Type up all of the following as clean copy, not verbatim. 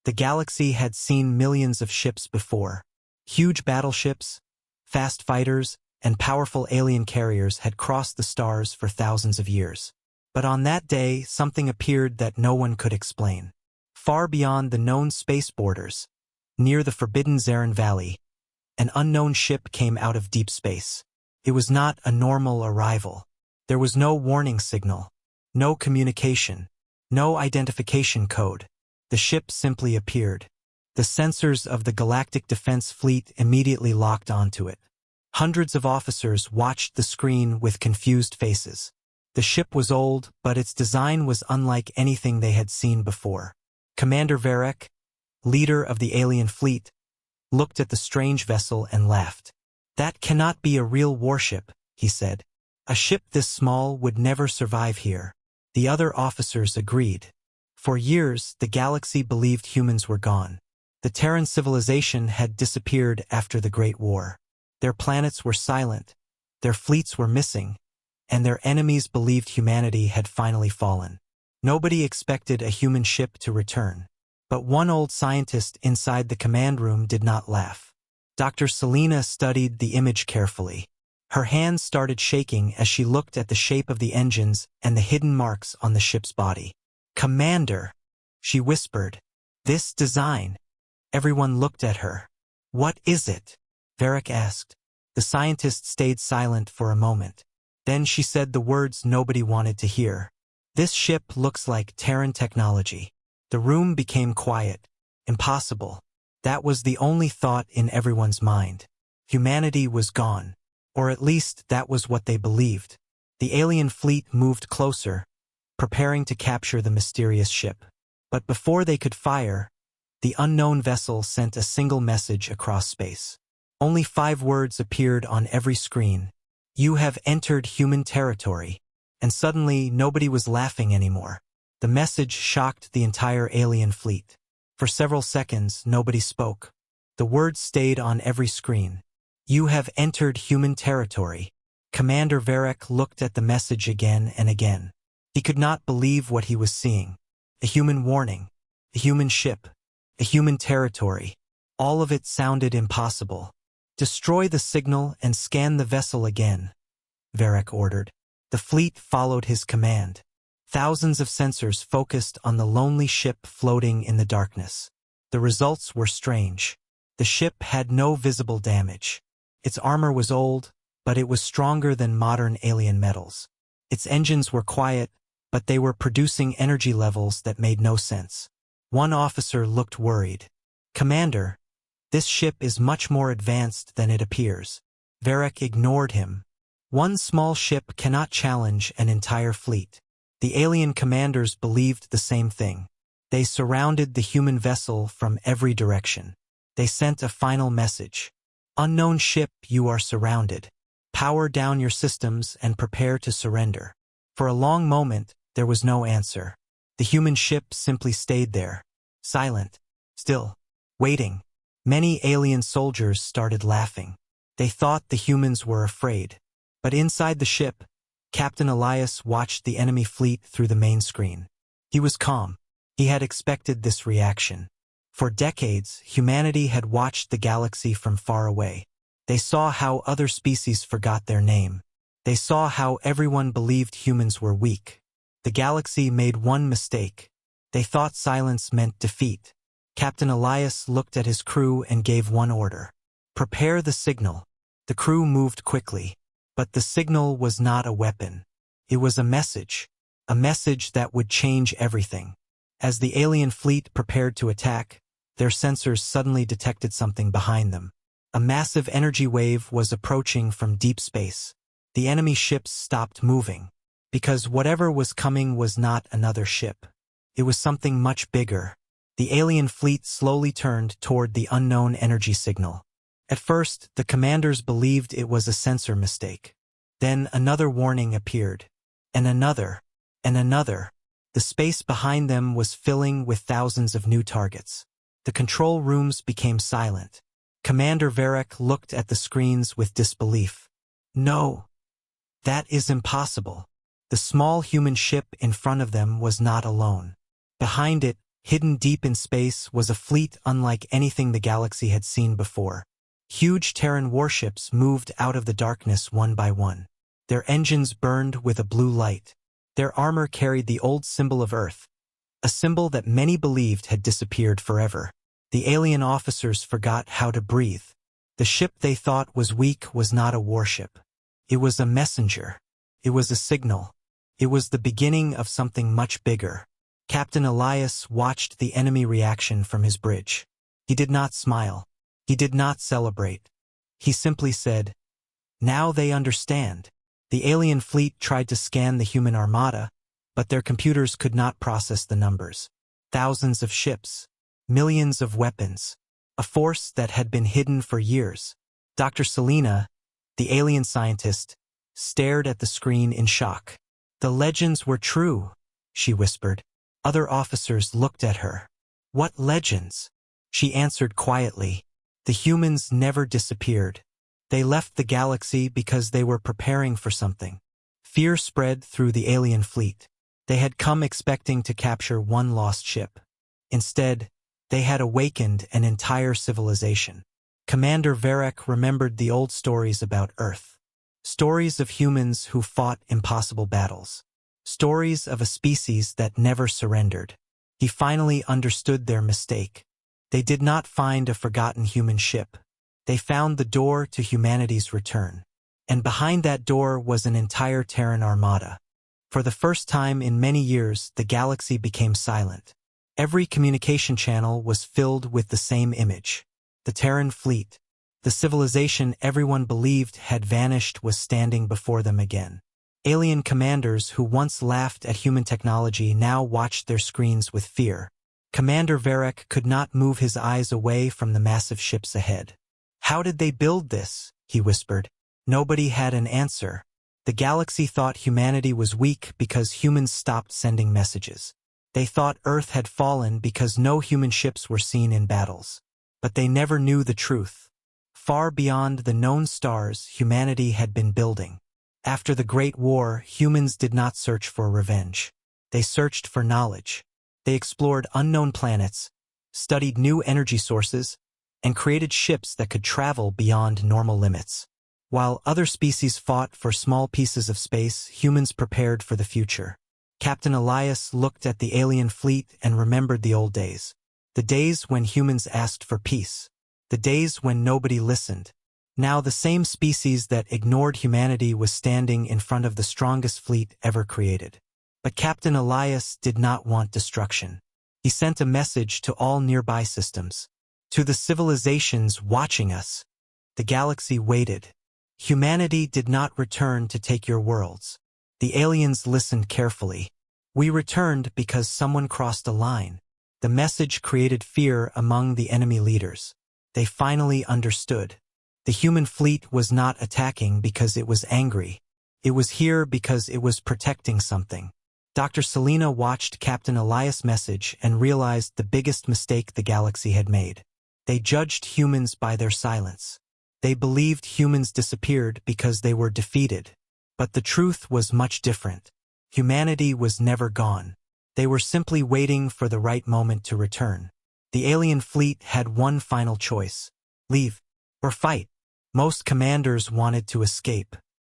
The galaxy had seen millions of ships before. Huge battleships, fast fighters, and powerful alien carriers had crossed the stars for thousands of years. But on that day, something appeared that no one could explain. Far beyond the known space borders, near the forbidden Zarin Valley, an unknown ship came out of deep space. It was not a normal arrival. There was no warning signal, no communication, no identification code. The ship simply appeared. The sensors of the Galactic Defense Fleet immediately locked onto it. Hundreds of officers watched the screen with confused faces. The ship was old, but its design was unlike anything they had seen before. Commander Varek, leader of the alien fleet, looked at the strange vessel and laughed. "That cannot be a real warship," he said. "A ship this small would never survive here." The other officers agreed. For years, the galaxy believed humans were gone. The Terran civilization had disappeared after the Great War. Their planets were silent, their fleets were missing, and their enemies believed humanity had finally fallen. Nobody expected a human ship to return. But one old scientist inside the command room did not laugh. Dr. Selena studied the image carefully. Her hands started shaking as she looked at the shape of the engines and the hidden marks on the ship's body. "Commander," she whispered, "this design." Everyone looked at her. "What is it?" Varek asked. The scientist stayed silent for a moment. Then she said the words nobody wanted to hear. "This ship looks like Terran technology." The room became quiet. Impossible. That was the only thought in everyone's mind. Humanity was gone. Or at least that was what they believed. The alien fleet moved closer, preparing to capture the mysterious ship. But before they could fire, the unknown vessel sent a single message across space. Only 5 words appeared on every screen. "You have entered human territory." And suddenly, nobody was laughing anymore. The message shocked the entire alien fleet. For several seconds, nobody spoke. The words stayed on every screen. "You have entered human territory." Commander Varek looked at the message again and again. He could not believe what he was seeing. A human warning. A human ship. A human territory. All of it sounded impossible. "Destroy the signal and scan the vessel again," Varek ordered. The fleet followed his command. Thousands of sensors focused on the lonely ship floating in the darkness. The results were strange. The ship had no visible damage. Its armor was old, but it was stronger than modern alien metals. Its engines were quiet, but they were producing energy levels that made no sense. One officer looked worried. "Commander, this ship is much more advanced than it appears." Varek ignored him. "One small ship cannot challenge an entire fleet." The alien commanders believed the same thing. They surrounded the human vessel from every direction. They sent a final message. "Unknown ship, you are surrounded. Power down your systems and prepare to surrender." For a long moment, there was no answer. The human ship simply stayed there, silent, still, waiting. Many alien soldiers started laughing. They thought the humans were afraid. But inside the ship, Captain Elias watched the enemy fleet through the main screen. He was calm. He had expected this reaction. For decades, humanity had watched the galaxy from far away. They saw how other species forgot their name. They saw how everyone believed humans were weak. The galaxy made one mistake. They thought silence meant defeat. Captain Elias looked at his crew and gave one order. "Prepare the signal." The crew moved quickly. But the signal was not a weapon. It was a message that would change everything. As the alien fleet prepared to attack, their sensors suddenly detected something behind them. A massive energy wave was approaching from deep space. The enemy ships stopped moving, because whatever was coming was not another ship. It was something much bigger. The alien fleet slowly turned toward the unknown energy signal. At first, the commanders believed it was a sensor mistake. Then another warning appeared. And another. And another. The space behind them was filling with thousands of new targets. The control rooms became silent. Commander Varek looked at the screens with disbelief. "No. That is impossible." The small human ship in front of them was not alone. Behind it, Hidden deep in space was a fleet unlike anything the galaxy had seen before. Huge Terran warships moved out of the darkness one by one. Their engines burned with a blue light. Their armor carried the old symbol of Earth, a symbol that many believed had disappeared forever. The alien officers forgot how to breathe. The ship they thought was weak was not a warship. It was a messenger. It was a signal. It was the beginning of something much bigger. Captain Elias watched the enemy reaction from his bridge. He did not smile. He did not celebrate. He simply said, "Now they understand." The alien fleet tried to scan the human armada, but their computers could not process the numbers. Thousands of ships, millions of weapons, a force that had been hidden for years. Dr. Selena, the alien scientist, stared at the screen in shock. "The legends were true," she whispered. Other officers looked at her. "What legends?" She answered quietly. "The humans never disappeared. They left the galaxy because they were preparing for something." Fear spread through the alien fleet. They had come expecting to capture one lost ship. Instead, they had awakened an entire civilization. Commander Varek remembered the old stories about Earth. Stories of humans who fought impossible battles. Stories of a species that never surrendered. He finally understood their mistake. They did not find a forgotten human ship. They found the door to humanity's return. And behind that door was an entire Terran Armada. For the first time in many years, the galaxy became silent. Every communication channel was filled with the same image. The Terran fleet. The civilization everyone believed had vanished was standing before them again. Alien commanders who once laughed at human technology now watched their screens with fear. Commander Varek could not move his eyes away from the massive ships ahead. "How did they build this?" he whispered. Nobody had an answer. The galaxy thought humanity was weak because humans stopped sending messages. They thought Earth had fallen because no human ships were seen in battles. But they never knew the truth. Far beyond the known stars, humanity had been building. After the Great War, humans did not search for revenge. They searched for knowledge. They explored unknown planets, studied new energy sources, and created ships that could travel beyond normal limits. While other species fought for small pieces of space, humans prepared for the future. Captain Elias looked at the alien fleet and remembered the old days. The days when humans asked for peace. The days when nobody listened. Now the same species that ignored humanity was standing in front of the strongest fleet ever created. But Captain Elias did not want destruction. He sent a message to all nearby systems. To the civilizations watching us. The galaxy waited. Humanity did not return to take your worlds. The aliens listened carefully. "We returned because someone crossed a line." The message created fear among the enemy leaders. They finally understood. The human fleet was not attacking because it was angry. It was here because it was protecting something. Dr. Selena watched Captain Elias' message and realized the biggest mistake the galaxy had made. They judged humans by their silence. They believed humans disappeared because they were defeated. But the truth was much different. Humanity was never gone. They were simply waiting for the right moment to return. The alien fleet had one final choice: leave or fight. Most commanders wanted to escape.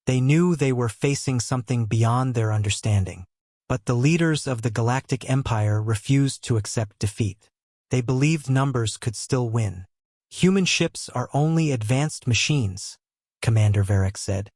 They knew they were facing something beyond their understanding. But the leaders of the Galactic Empire refused to accept defeat. They believed numbers could still win. "Human ships are only advanced machines," Commander Varek said.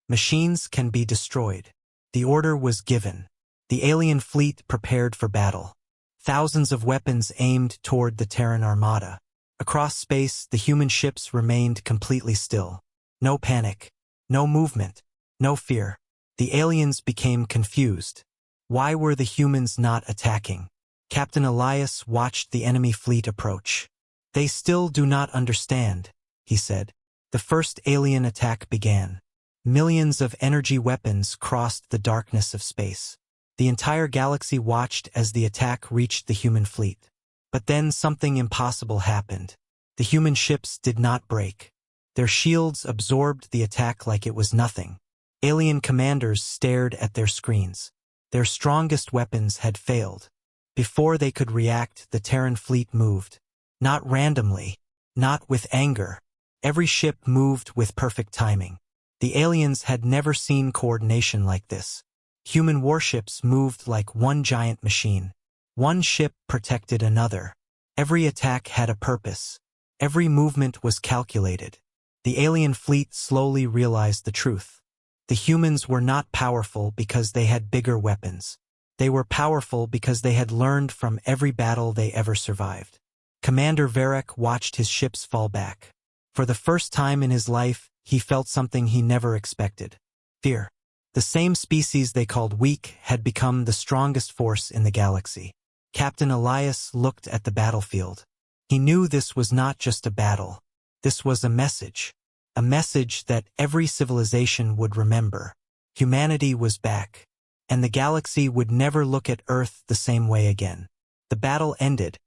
"Machines can be destroyed." The order was given. The alien fleet prepared for battle. Thousands of weapons aimed toward the Terran Armada. Across space, the human ships remained completely still. No panic, no movement, no fear. The aliens became confused. Why were the humans not attacking? Captain Elias watched the enemy fleet approach. "They still do not understand," he said. The first alien attack began. Millions of energy weapons crossed the darkness of space. The entire galaxy watched as the attack reached the human fleet. But then something impossible happened. The human ships did not break. Their shields absorbed the attack like it was nothing. Alien commanders stared at their screens. Their strongest weapons had failed. Before they could react, the Terran fleet moved. Not randomly, not with anger. Every ship moved with perfect timing. The aliens had never seen coordination like this. Human warships moved like one giant machine. One ship protected another. Every attack had a purpose. Every movement was calculated. The alien fleet slowly realized the truth. The humans were not powerful because they had bigger weapons. They were powerful because they had learned from every battle they ever survived. Commander Varek watched his ships fall back. For the first time in his life, he felt something he never expected. Fear. The same species they called weak had become the strongest force in the galaxy. Captain Elias looked at the battlefield. He knew this was not just a battle. This was a message that every civilization would remember. Humanity was back, and the galaxy would never look at Earth the same way again. The battle ended,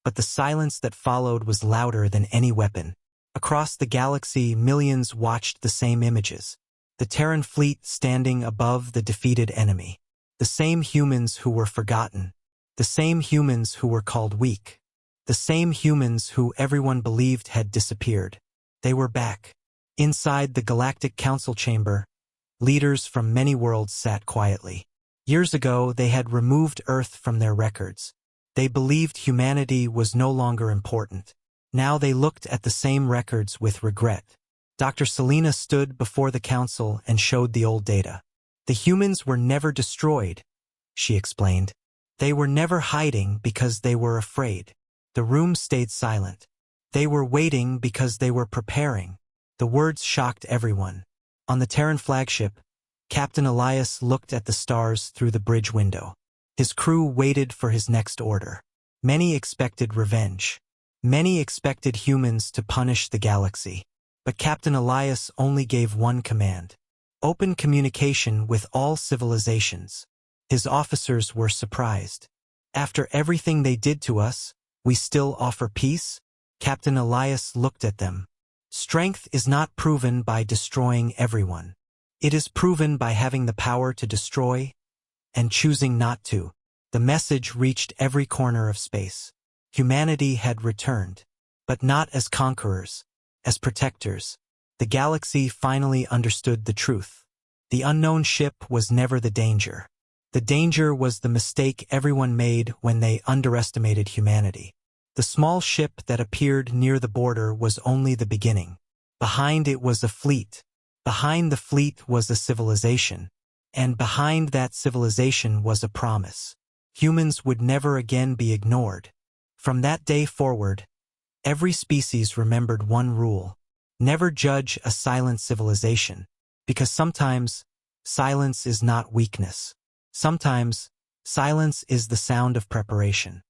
but the silence that followed was louder than any weapon. Across the galaxy, millions watched the same images. The Terran fleet standing above the defeated enemy. The same humans who were forgotten. The same humans who were called weak. The same humans who everyone believed had disappeared. They were back. Inside the Galactic Council chamber, leaders from many worlds sat quietly. Years ago, they had removed Earth from their records. They believed humanity was no longer important. Now they looked at the same records with regret. Dr. Selena stood before the council and showed the old data. The humans were never destroyed, she explained. They were never hiding because they were afraid. The room stayed silent. They were waiting because they were preparing. The words shocked everyone. On the Terran flagship, Captain Elias looked at the stars through the bridge window. His crew waited for his next order. Many expected revenge. Many expected humans to punish the galaxy. But Captain Elias only gave one command: open communication with all civilizations. His officers were surprised. After everything they did to us, we still offer peace? Captain Elias looked at them. Strength is not proven by destroying everyone. It is proven by having the power to destroy and choosing not to. The message reached every corner of space. Humanity had returned, but not as conquerors, as protectors. The galaxy finally understood the truth. The unknown ship was never the danger. The danger was the mistake everyone made when they underestimated humanity. The small ship that appeared near the border was only the beginning. Behind it was a fleet. Behind the fleet was a civilization. And behind that civilization was a promise. Humans would never again be ignored. From that day forward, every species remembered one rule: never judge a silent civilization, because sometimes silence is not weakness. Sometimes silence is the sound of preparation.